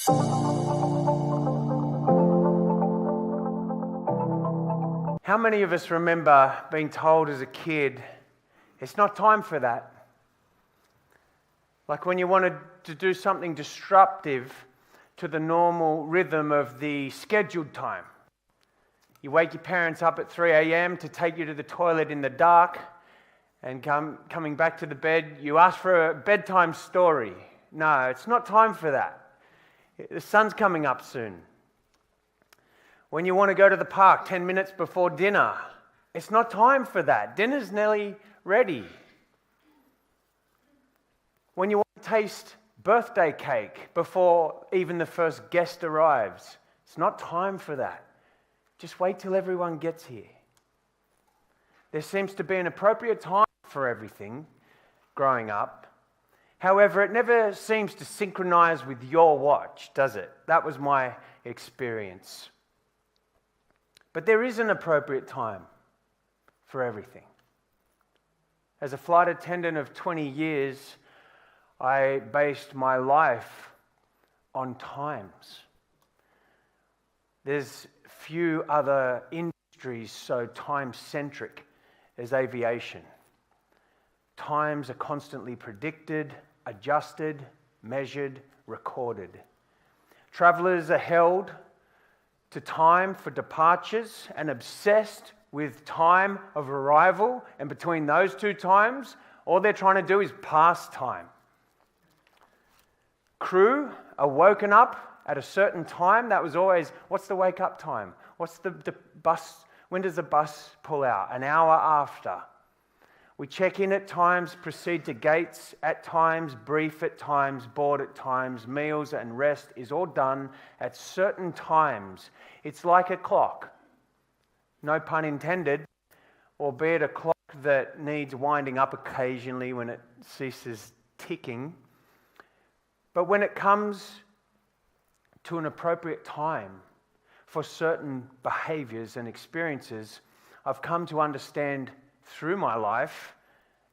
How many of us remember being told as a kid, it's not time for that? Like when you wanted to do something disruptive to the normal rhythm of the scheduled time. You wake your parents up at 3 a.m. to take you to the toilet in the dark, and coming back to the bed, you ask for a bedtime story. No, it's not time for that. The sun's coming up soon. When you want to go to the park 10 minutes before dinner, it's not time for that. Dinner's nearly ready. When you want to taste birthday cake before even the first guest arrives, it's not time for that. Just wait till everyone gets here. There seems to be an appropriate time for everything growing up. However, it never seems to synchronize with your watch, does it? That was my experience. But there is an appropriate time for everything. As a flight attendant of 20 years, I based my life on times. There's few other industries so time-centric as aviation. Times are constantly predicted, adjusted, measured, recorded. Travelers are held to time for departures and obsessed with time of arrival, and between those two times, all they're trying to do is pass time. Crew are woken up at a certain time. That was always, what's the wake up time? What's the bus, when does the bus pull out? An hour after. We check in at times, proceed to gates at times, brief at times, board at times, meals and rest is all done at certain times. It's like a clock, no pun intended, albeit a clock that needs winding up occasionally when it ceases ticking. But when it comes to an appropriate time for certain behaviors and experiences, I've come to understand through my life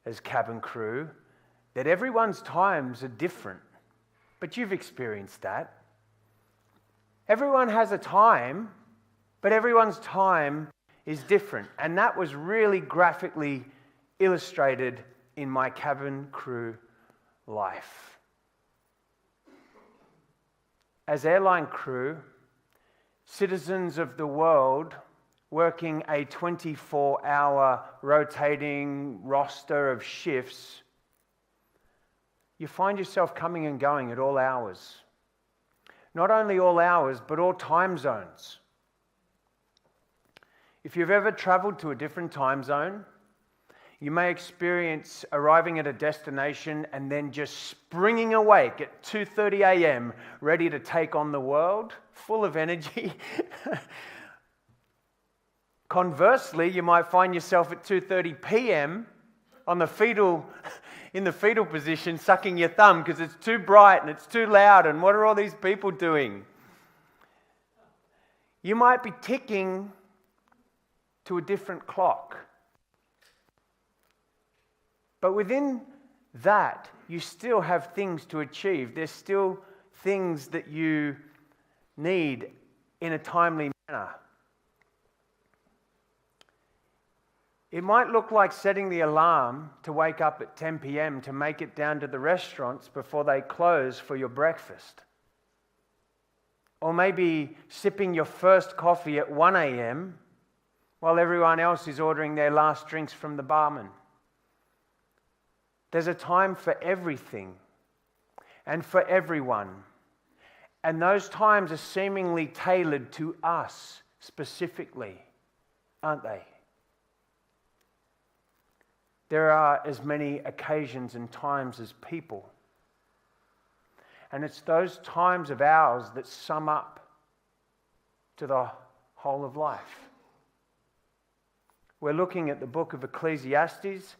as cabin crew that everyone's times are different. But you've experienced that. Everyone has a time, but everyone's time is different. And that was really graphically illustrated in my cabin crew life. As airline crew, citizens of the world working a 24-hour rotating roster of shifts, you find yourself coming and going at all hours. Not only all hours, but all time zones. If you've ever traveled to a different time zone, you may experience arriving at a destination and then just springing awake at 2:30 a.m., ready to take on the world, full of energy. Conversely, you might find yourself at 2:30 p.m. in the fetal position, sucking your thumb because it's too bright and it's too loud, and what are all these people doing? You might be ticking to a different clock. But within that, you still have things to achieve. There's still things that you need in a timely manner. It might look like setting the alarm to wake up at 10 p.m. to make it down to the restaurants before they close for your breakfast. Or maybe sipping your first coffee at 1 a.m. while everyone else is ordering their last drinks from the barman. There's a time for everything and for everyone. And those times are seemingly tailored to us specifically, aren't they? There are as many occasions and times as people. And it's those times of ours that sum up to the whole of life. We're looking at the book of Ecclesiastes,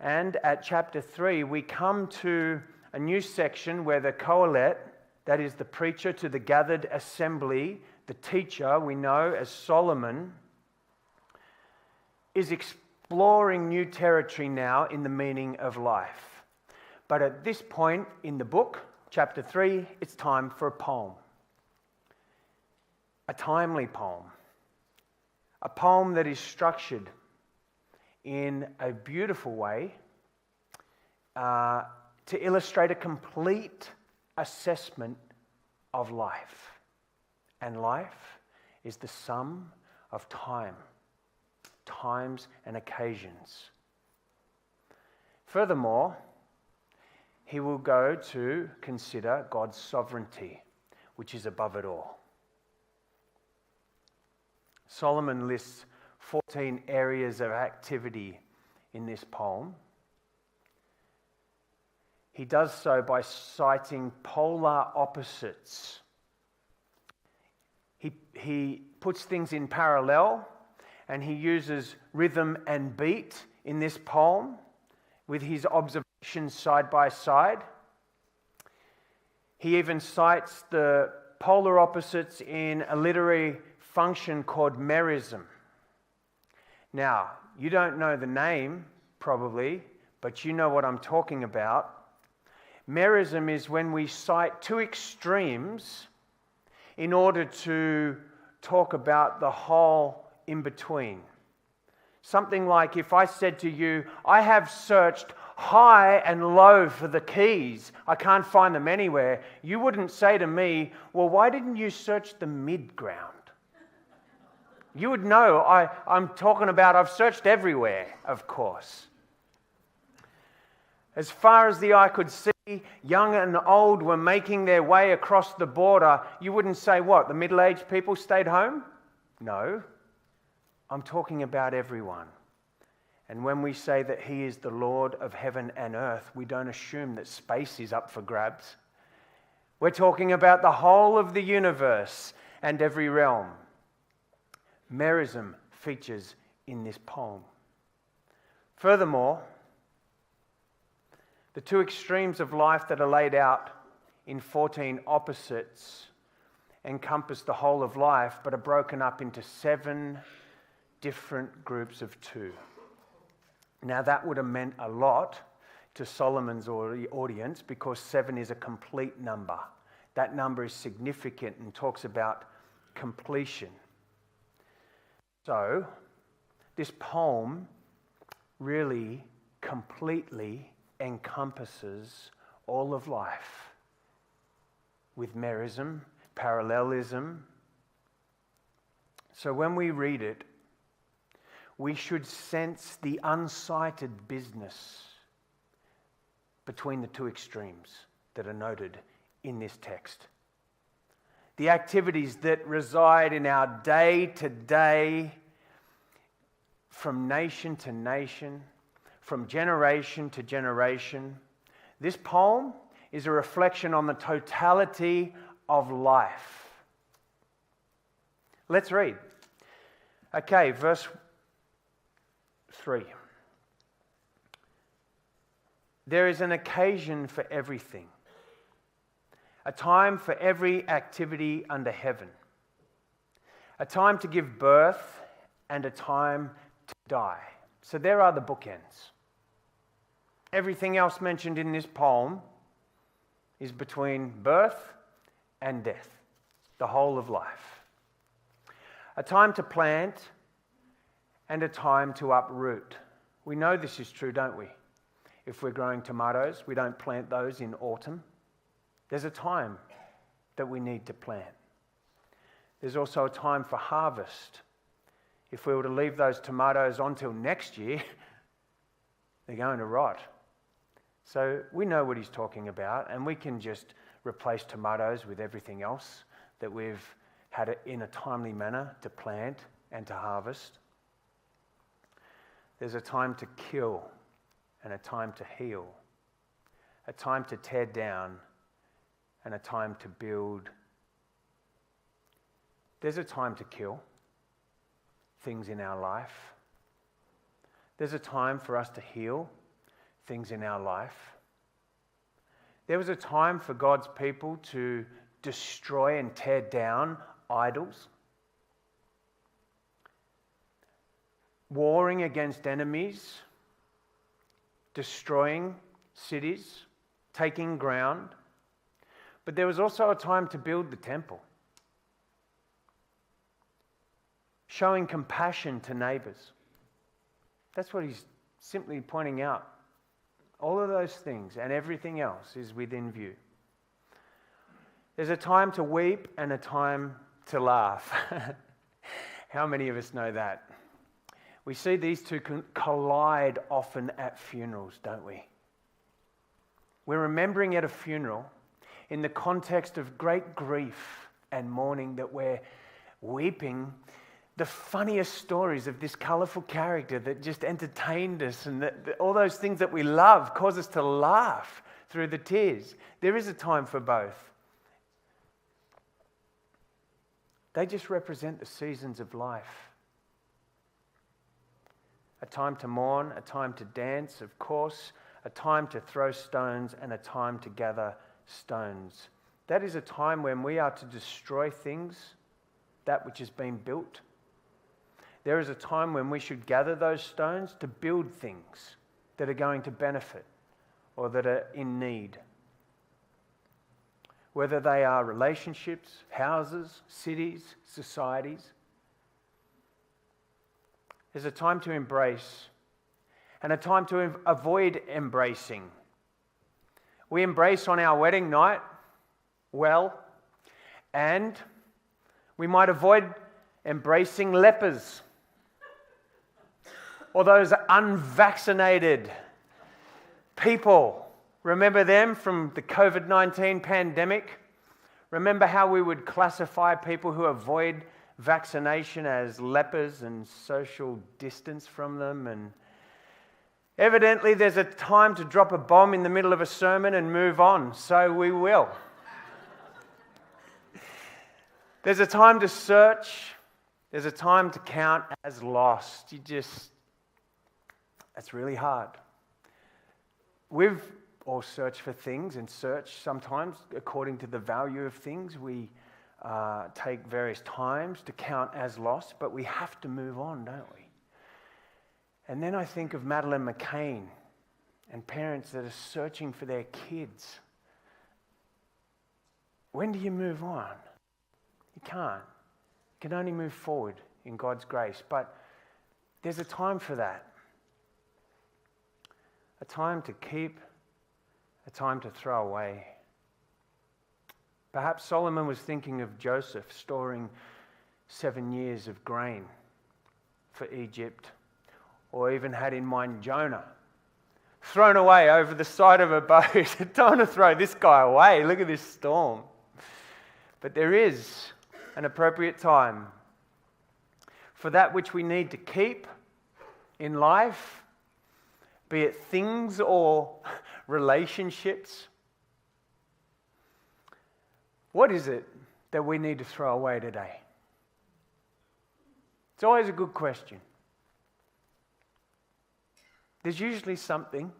and at chapter 3, we come to a new section where the Kohelet, that is the preacher to the gathered assembly, the teacher we know as Solomon, is exploring new territory now in the meaning of life. But at this point in the book, chapter 3, it's time for a poem. A timely poem. A poem that is structured in a beautiful way to illustrate a complete assessment of life. And life is the sum of times and occasions. Furthermore, he will go to consider God's sovereignty, which is above it all. Solomon lists 14 areas of activity in this poem. He does so by citing polar opposites. He puts things in parallel, and he uses rhythm and beat in this poem with his observations side by side. He even cites the polar opposites in a literary function called merism. Now, you don't know the name, probably, but you know what I'm talking about. Merism is when we cite two extremes in order to talk about the whole in between. Something like if I said to you, I have searched high and low for the keys, I can't find them anywhere, you wouldn't say to me, well, why didn't you search the mid-ground? You would know I'm talking about I've searched everywhere, of course. As far as the eye could see, young and old were making their way across the border. You wouldn't say what? The middle-aged people stayed home? No. I'm talking about everyone. And when we say that he is the Lord of heaven and earth, we don't assume that space is up for grabs. We're talking about the whole of the universe and every realm. Merism features in this poem. Furthermore, the two extremes of life that are laid out in 14 opposites encompass the whole of life, but are broken up into 7 different groups of 2. Now, that would have meant a lot to Solomon's audience because 7 is a complete number. That number is significant and talks about completion. So, this poem really completely encompasses all of life with merism, parallelism. So when we read it, we should sense the unsighted business between the two extremes that are noted in this text. The activities that reside in our day-to-day, from nation to nation, from generation to generation. This poem is a reflection on the totality of life. Let's read. Okay, verse 3. There is an occasion for everything, a time for every activity under heaven, a time to give birth and a time to die. So there are the bookends. Everything else mentioned in this poem is between birth and death, the whole of life. A time to plant and a time to uproot. We know this is true, don't we? If we're growing tomatoes, we don't plant those in autumn. There's a time that we need to plant. There's also a time for harvest. If we were to leave those tomatoes on till next year, they're going to rot. So we know what he's talking about, and we can just replace tomatoes with everything else that we've had it in a timely manner to plant and to harvest. There's a time to kill and a time to heal, a time to tear down and a time to build. There's a time to kill things in our life. There's a time for us to heal things in our life. There was a time for God's people to destroy and tear down idols, warring against enemies, destroying cities, taking ground. But there was also a time to build the temple, showing compassion to neighbours. That's what he's simply pointing out. All of those things and everything else is within view. There's a time to weep and a time to laugh. How many of us know that? We see these two collide often at funerals, don't we? We're remembering at a funeral in the context of great grief and mourning that we're weeping the funniest stories of this colourful character that just entertained us, and all those things that we love cause us to laugh through the tears. There is a time for both. They just represent the seasons of life. A time to mourn, a time to dance, of course, a time to throw stones, and a time to gather stones. That is a time when we are to destroy things, that which has been built. There is a time when we should gather those stones to build things that are going to benefit or that are in need. Whether they are relationships, houses, cities, societies. There's a time to embrace and a time to avoid embracing. We embrace on our wedding night, well, and we might avoid embracing lepers or those unvaccinated people. Remember them from the COVID-19 pandemic? Remember how we would classify people who avoid vaccination as lepers and social distance from them? And evidently there's a time to drop a bomb in the middle of a sermon and move on, so we will. There's a time to search. There's a time to count as lost. It's really hard. We've all searched for things and search sometimes according to the value of things. We take various times to count as lost, but we have to move on, don't we? And then I think of Madeleine McCain and parents that are searching for their kids. When do you move on? You can't. You can only move forward in God's grace. But there's a time for that. A time to keep, a time to throw away. Perhaps Solomon was thinking of Joseph storing 7 years of grain for Egypt, or even had in mind Jonah, thrown away over the side of a boat. Don't want to throw this guy away. Look at this storm. But there is an appropriate time for that which we need to keep in life, be it things or relationships. What is it that we need to throw away today? It's always a good question. There's usually something.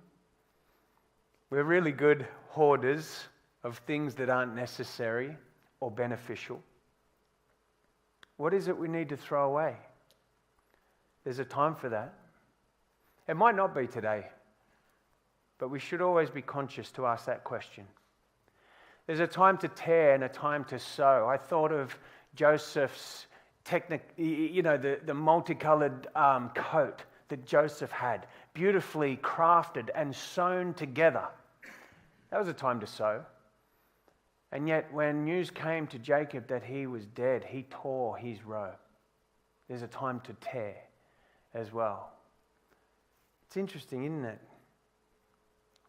We're really good hoarders of things that aren't necessary or beneficial. What is it we need to throw away? There's a time for that. It might not be today, but we should always be conscious to ask that question. There's a time to tear and a time to sow. I thought of Joseph's the multicolored coat that Joseph had, beautifully crafted and sewn together. That was a time to sow. And yet when news came to Jacob that he was dead, he tore his robe. There's a time to tear as well. It's interesting, isn't it?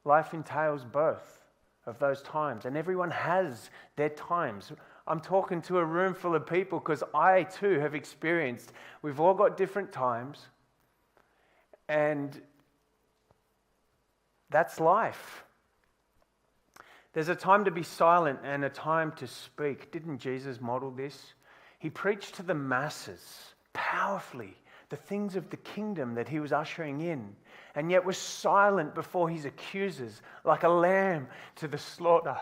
Life entails both of those times, and everyone has their times. I'm talking to a room full of people because I too have experienced, we've all got different times, and that's life. There's a time to be silent and a time to speak. Didn't Jesus model this? He preached to the masses powerfully the things of the kingdom that he was ushering in, and yet was silent before his accusers, like a lamb to the slaughter.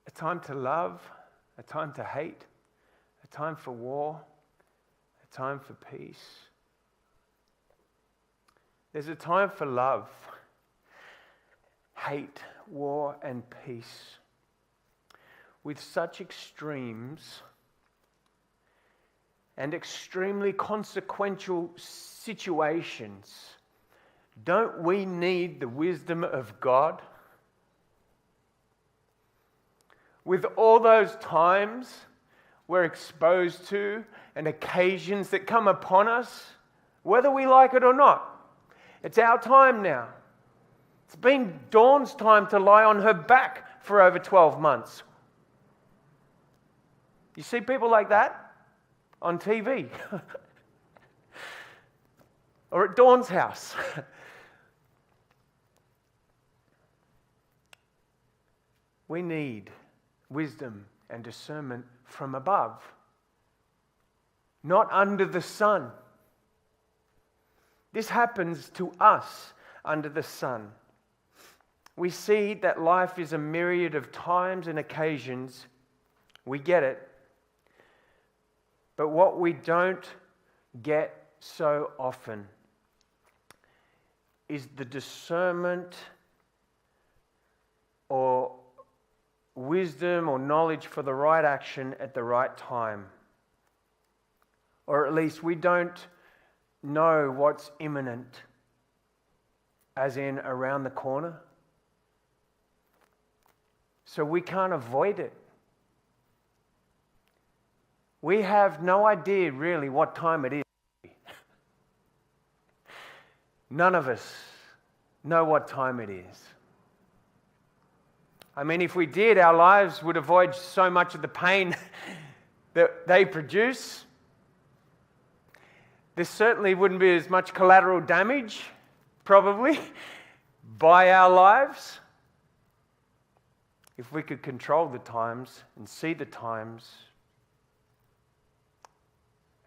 A time to love, a time to hate, a time for war, a time for peace. There's a time for love, hate, war, and peace. With such extremes and extremely consequential situations, don't we need the wisdom of God? With all those times we're exposed to and occasions that come upon us, whether we like it or not, it's our time now. It's been Dawn's time to lie on her back for over 12 months. You see people like that on TV or at Dawn's house. We need wisdom and discernment from above, not under the sun. This happens to us under the sun. We see that life is a myriad of times and occasions. We get it. But what we don't get so often is the discernment or wisdom or knowledge for the right action at the right time. Or at least we don't know what's imminent, as in around the corner. So we can't avoid it. We have no idea really what time it is. None of us know what time it is. I mean, if we did, our lives would avoid so much of the pain that they produce. There certainly wouldn't be as much collateral damage, probably, by our lives. If we could control the times and see the times,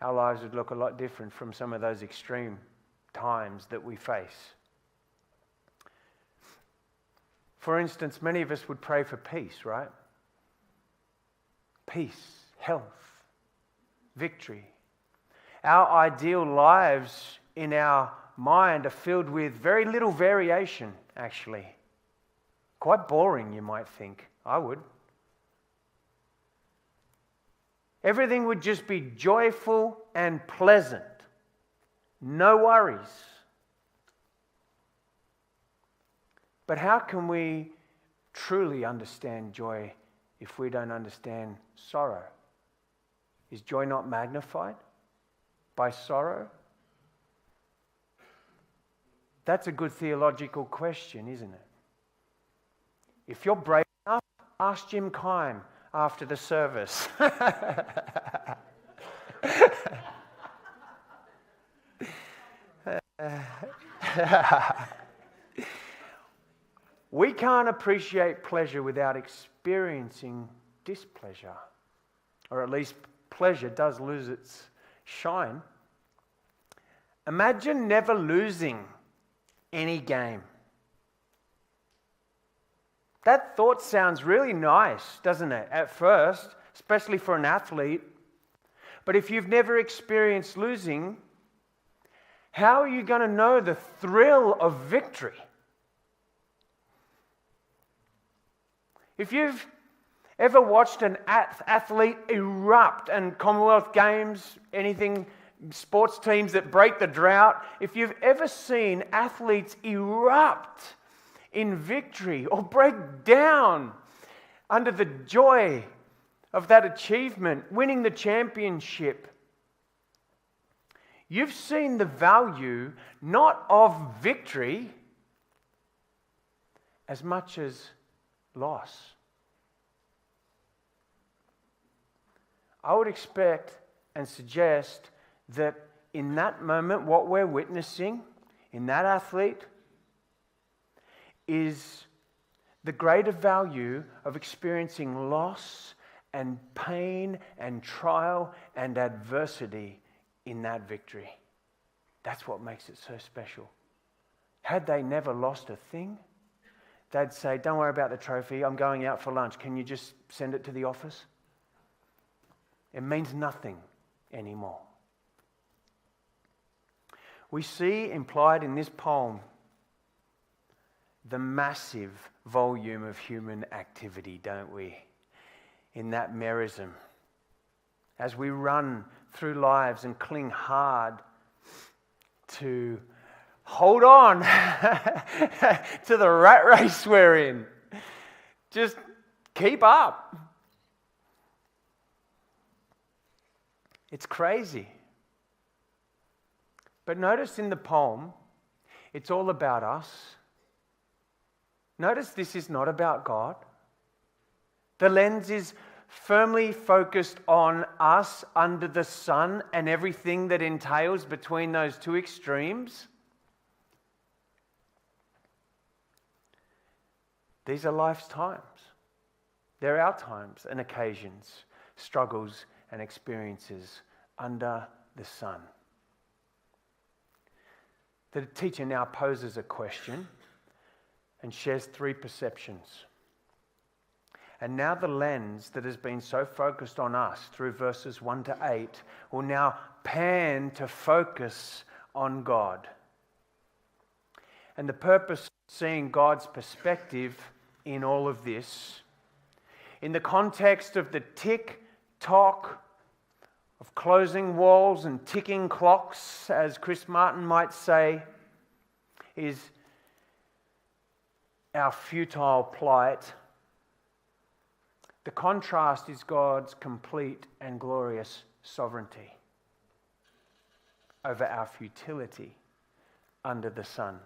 our lives would look a lot different from some of those extreme times that we face. For instance, many of us would pray for peace, right? Peace, health, victory. Our ideal lives in our mind are filled with very little variation, actually. Quite boring, you might think. I would. Everything would just be joyful and pleasant. No worries. But how can we truly understand joy if we don't understand sorrow? Is joy not magnified by sorrow? That's a good theological question, isn't it? If you're brave enough, ask Jim Kime after the service. We can't appreciate pleasure without experiencing displeasure. Or at least pleasure does lose its shine. Imagine never losing any game. That thought sounds really nice, doesn't it, at first, especially for an athlete. But if you've never experienced losing, how are you going to know the thrill of victory? If you've ever watched an athlete erupt in Commonwealth Games, anything, sports teams that break the drought, if you've ever seen athletes erupt in victory or break down under the joy of that achievement, winning the championship, you've seen the value not of victory as much as loss. I would expect and suggest that in that moment, what we're witnessing in that athlete is the greater value of experiencing loss and pain and trial and adversity in that victory. That's what makes it so special. Had they never lost a thing, they'd say, don't worry about the trophy, I'm going out for lunch. Can you just send it to the office? It means nothing anymore. We see implied in this poem the massive volume of human activity, don't we? In that merism. As we run through lives and cling hard to hold on to the rat race we're in. Just keep up. It's crazy. But notice in the poem, it's all about us. Notice this is not about God. The lens is firmly focused on us under the sun and everything that entails between those two extremes. These are life's times. They're our times and occasions, struggles and experiences under the sun. The teacher now poses a question and shares three perceptions. And now the lens that has been so focused on us through verses 1 to 8 will now pan to focus on God. And the purpose of seeing God's perspective in all of this, in the context of the tick-tock of closing walls and ticking clocks, as Chris Martin might say, is our futile plight. The contrast is God's complete and glorious sovereignty over our futility under the sun.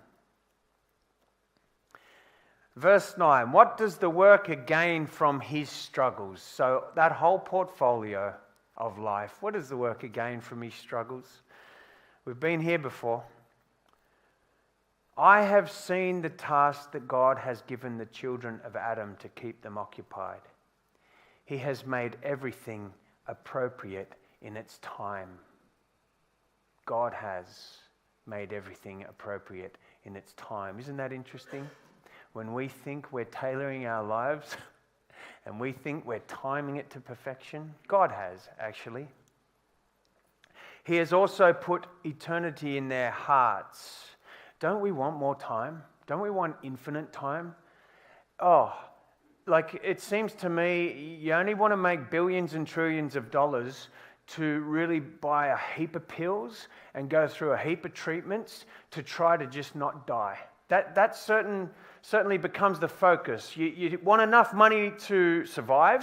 Verse 9, what does the worker gain from his struggles? So that whole portfolio of life, what does the worker gain from his struggles? We've been here before. I have seen the task that God has given the children of Adam to keep them occupied. He has made everything appropriate in its time. God has made everything appropriate in its time. Isn't that interesting? When we think we're tailoring our lives and we think we're timing it to perfection, God has actually. He has also put eternity in their hearts. Don't we want more time? Don't we want infinite time? It seems to me you only want to make billions and trillions of dollars to really buy a heap of pills and go through a heap of treatments to try to just not die. That certainly becomes the focus. You want enough money to survive.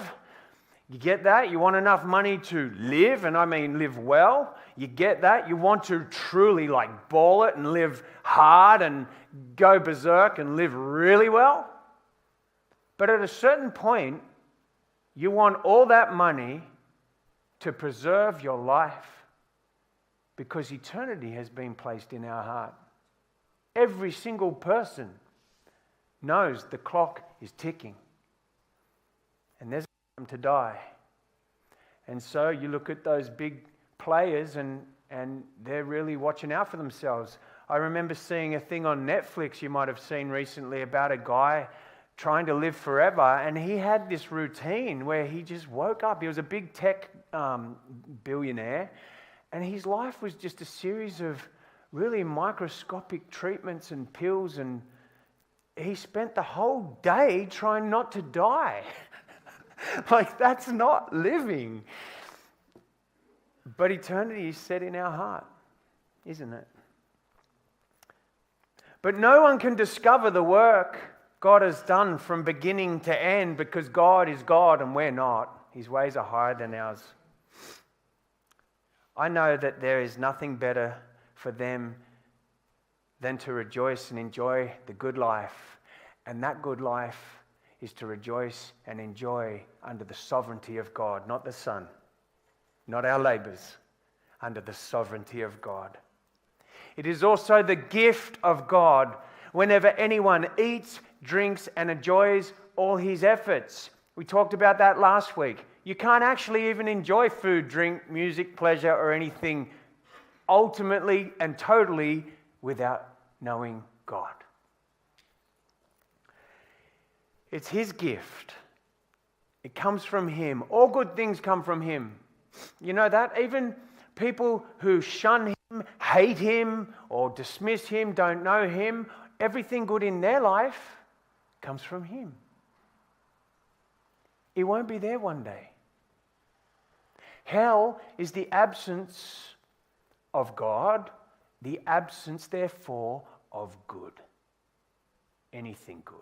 You get that? You want enough money to live, and I mean live well. You get that? You want to truly ball it and live hard and go berserk and live really well. But at a certain point, you want all that money to preserve your life because eternity has been placed in our heart. Every single person knows the clock is ticking and there's time to die. And so you look at those big players and they're really watching out for themselves. I remember seeing a thing on Netflix you might have seen recently about a guy trying to live forever, and he had this routine where he just woke up. He was a big tech billionaire, and his life was just a series of really microscopic treatments and pills, and he spent the whole day trying not to die. That's not living. But eternity is set in our heart, isn't it? But no one can discover the work God has done from beginning to end because God is God and we're not. His ways are higher than ours. I know that there is nothing better for them than to rejoice and enjoy the good life. And that good life is to rejoice and enjoy under the sovereignty of God, not the sun, not our labors, under the sovereignty of God. It is also the gift of God whenever anyone eats, drinks, and enjoys all his efforts. We talked about that last week. You can't actually even enjoy food, drink, music, pleasure, or anything ultimately and totally without knowing God. It's His gift. It comes from Him. All good things come from Him. You know that? Even people who shun Him hate him or dismiss him, don't know him, everything good in their life comes from him. He won't be there one day. Hell is the absence of God, the absence, therefore, of good. Anything good.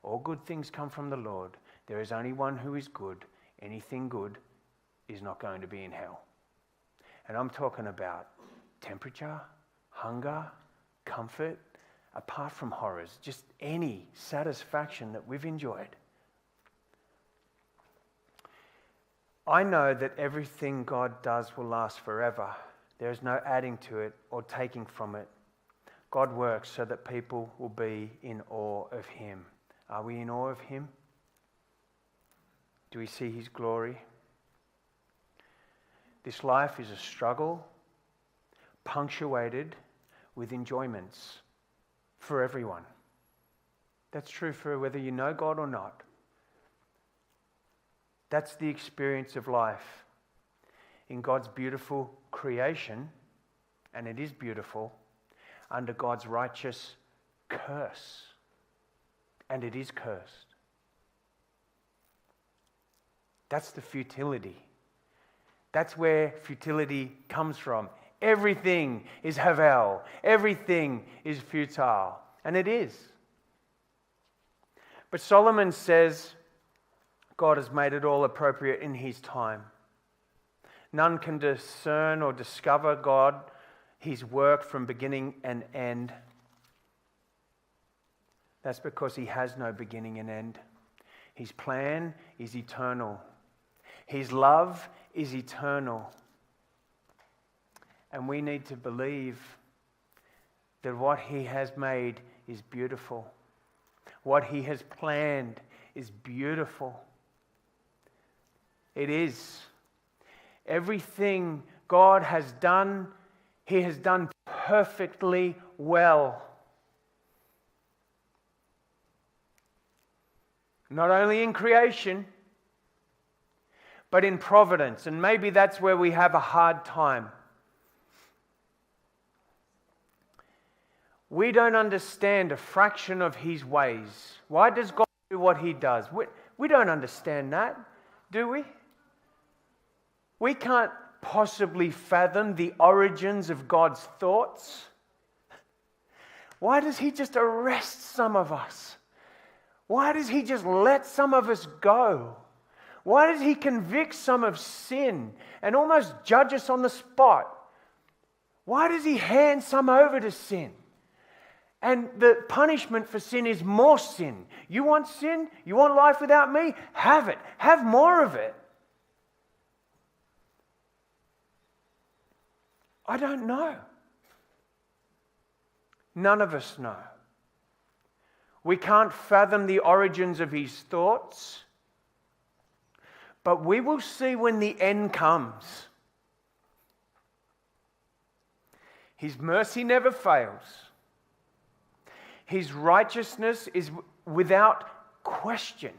All good things come from the Lord. There is only one who is good. Anything good is not going to be in hell. And I'm talking about temperature, hunger, comfort, apart from horrors, just any satisfaction that we've enjoyed. I know that everything God does will last forever. There is no adding to it or taking from it. God works so that people will be in awe of him. Are we in awe of him? Do we see his glory? This life is a struggle, punctuated with enjoyments for everyone. That's true for whether you know God or not. That's the experience of life. In God's beautiful creation, and it is beautiful, under God's righteous curse, and it is cursed. That's the futility. That's where futility comes from. Everything is havel. Everything is futile. And it is. But Solomon says God has made it all appropriate in his time. None can discern or discover God, his work from beginning and end. That's because he has no beginning and end. His plan is eternal. His love is eternal. And we need to believe that what he has made is beautiful. What he has planned is beautiful. It is. Everything God has done, he has done perfectly well. Not only in creation, but in providence. And maybe that's where we have a hard time. We don't understand a fraction of his ways. Why does God do what he does? We don't understand that, do we? We can't possibly fathom the origins of God's thoughts. Why does he just arrest some of us? Why does he just let some of us go? Why does he convict some of sin and almost judge us on the spot? Why does he hand some over to sin? And the punishment for sin is more sin. You want sin? You want life without me? Have it. Have more of it. I don't know. None of us know. We can't fathom the origins of his thoughts, but we will see when the end comes. His mercy never fails. His righteousness is without question.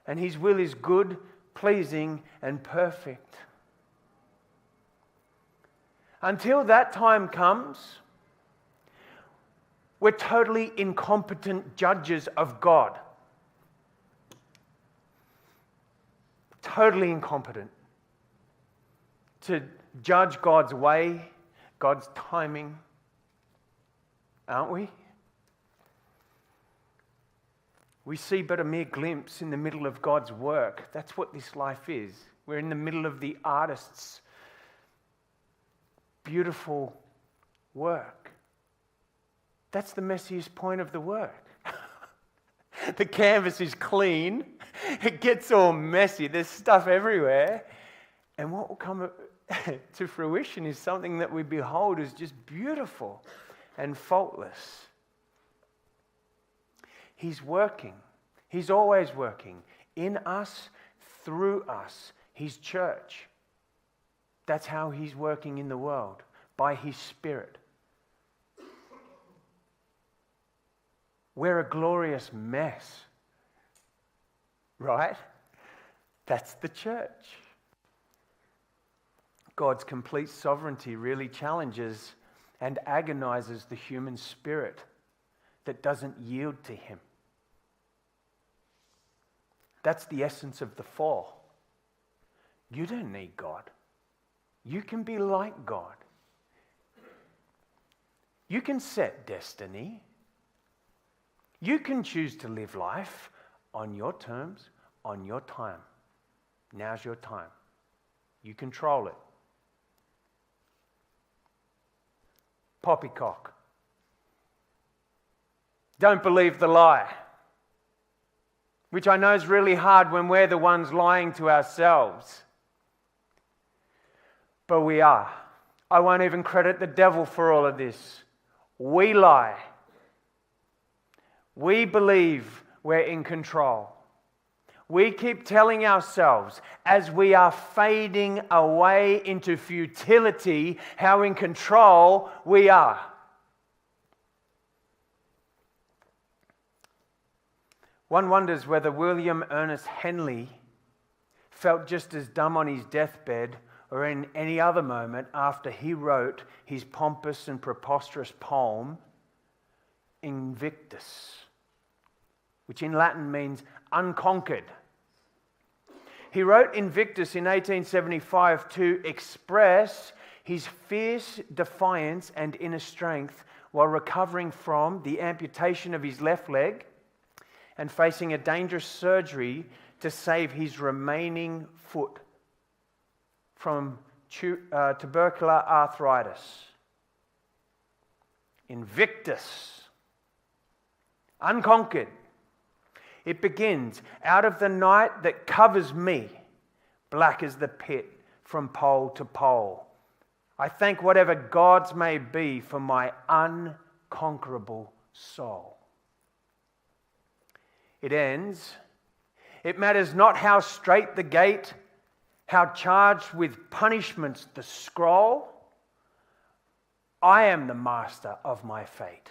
And his will is good, pleasing, and perfect. Until that time comes, we're totally incompetent judges of God. Totally incompetent to judge God's way, God's timing. Aren't we? We see but a mere glimpse in the middle of God's work. That's what this life is. We're in the middle of the artist's beautiful work. That's the messiest point of the work. The canvas is clean. It gets all messy. There's stuff everywhere. And what will come to fruition is something that we behold as just beautiful and faultless. He's working. He's always working in us, through us, his church. That's how he's working in the world, by his Spirit. We're a glorious mess, right? That's the church. God's complete sovereignty really challenges and agonizes the human spirit that doesn't yield to him. That's the essence of the fall. You don't need God. You can be like God. You can set destiny. You can choose to live life on your terms, on your time. Now's your time. You control it. Poppycock. Don't believe the lie. Which I know is really hard when we're the ones lying to ourselves. But we are. I won't even credit the devil for all of this. We lie. We believe we're in control. We keep telling ourselves as we are fading away into futility how in control we are. One wonders whether William Ernest Henley felt just as dumb on his deathbed or in any other moment after he wrote his pompous and preposterous poem, Invictus, which in Latin means unconquered. He wrote Invictus in 1875 to express his fierce defiance and inner strength while recovering from the amputation of his left leg and facing a dangerous surgery to save his remaining foot from tubercular arthritis. Invictus, unconquered. It begins, out of the night that covers me, black as the pit from pole to pole. I thank whatever gods may be for my unconquerable soul. It ends, it matters not how straight the gate, how charged with punishments the scroll. I am the master of my fate.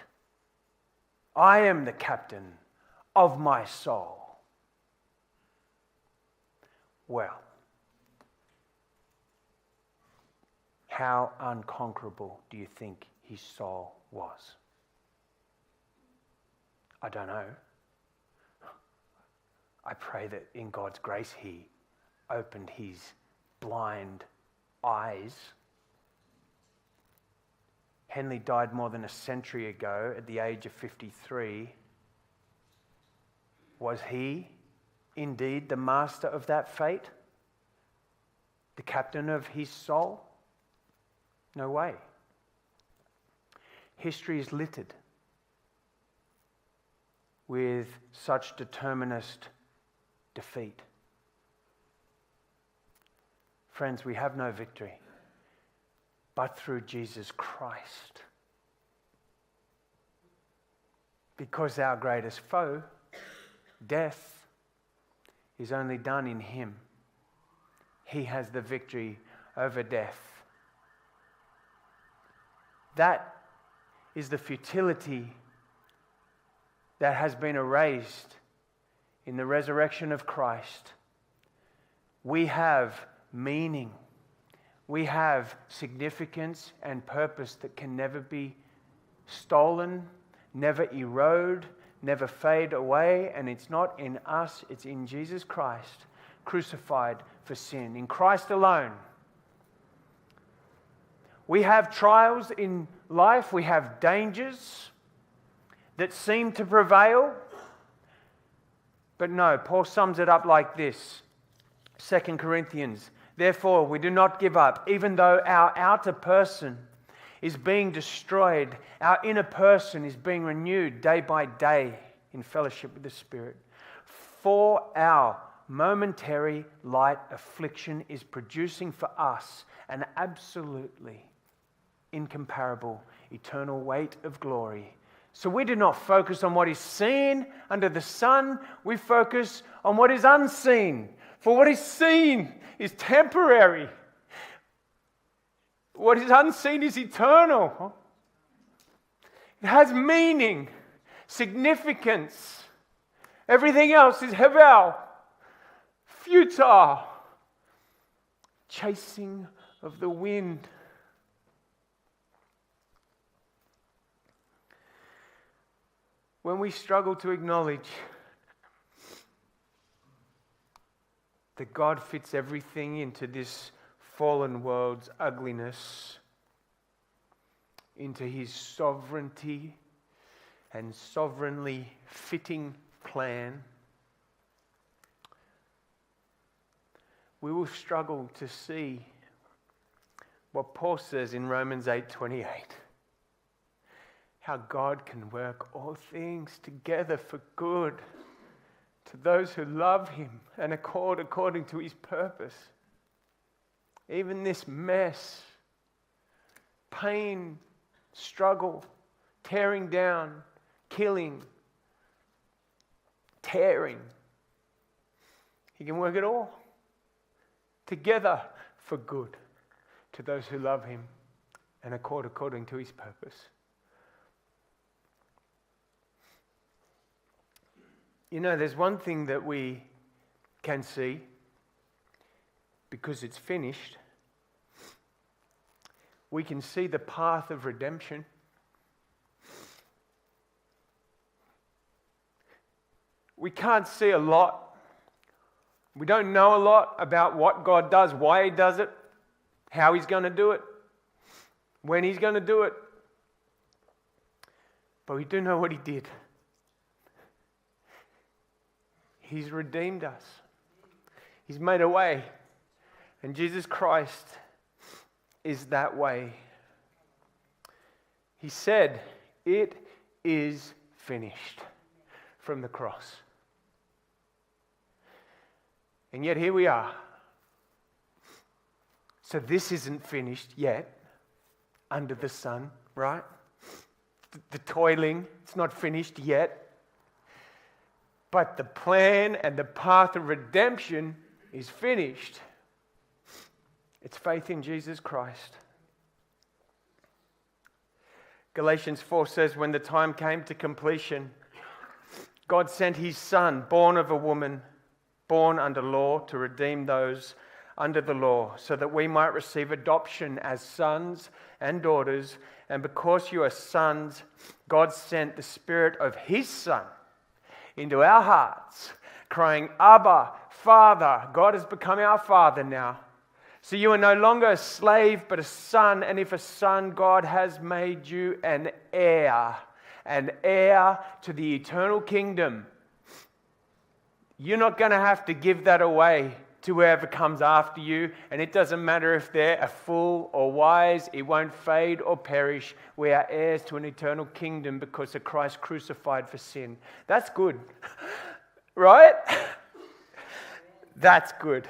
I am the captain of my soul. Well, how unconquerable do you think his soul was? I don't know. I pray that in God's grace he opened his blind eyes. Henley died more than a century ago at the age of 53. Was he indeed the master of that fate? The captain of his soul? No way. History is littered with such determinist defeat. Friends, we have no victory but through Jesus Christ. Because our greatest foe, death, is only done in him. He has the victory over death. That is the futility that has been erased in the resurrection of Christ. We have meaning. We have significance and purpose that can never be stolen, never erode, never fade away, and it's not in us, it's in Jesus Christ, crucified for sin. In Christ alone. We have trials in life, we have dangers that seem to prevail, but no, Paul sums it up like this, 2 Corinthians, therefore we do not give up, even though our outer person is being destroyed, our inner person is being renewed day by day in fellowship with the Spirit. For our momentary light affliction is producing for us an absolutely incomparable eternal weight of glory. So we do not focus on what is seen under the sun, we focus on what is unseen. For what is seen is temporary. What is unseen is eternal. It has meaning, significance. Everything else is hevel, futile, chasing of the wind. When we struggle to acknowledge that God fits everything into this fallen world's ugliness, into his sovereignty and sovereignly fitting plan, we will struggle to see what Paul says in Romans 8:28. How God can work all things together for good to those who love him and according to his purpose. Even this mess, pain, struggle, tearing down, killing, tearing, he can work it all together for good to those who love him and according to his purpose. You know, there's one thing that we can see because it's finished. We can see the path of redemption. We can't see a lot. We don't know a lot about what God does, why he does it, how he's going to do it, when he's going to do it. But we do know what he did. He's redeemed us. He's made a way. And Jesus Christ is that way. He said, "It is finished," from the cross. And yet here we are. So this isn't finished yet under the sun, right? The toiling, it's not finished yet. But the plan and the path of redemption is finished. It's faith in Jesus Christ. Galatians 4 says, when the time came to completion, God sent his Son, born of a woman, born under law, to redeem those under the law, so that we might receive adoption as sons and daughters. And because you are sons, God sent the Spirit of his Son into our hearts, crying, "Abba, Father." God has become our Father now. So you are no longer a slave, but a son. And if a son, God has made you an heir to the eternal kingdom. You're not going to have to give that away to whoever comes after you. And it doesn't matter if they're a fool or wise. It won't fade or perish. We are heirs to an eternal kingdom because of Christ crucified for sin. That's good. Right? That's good.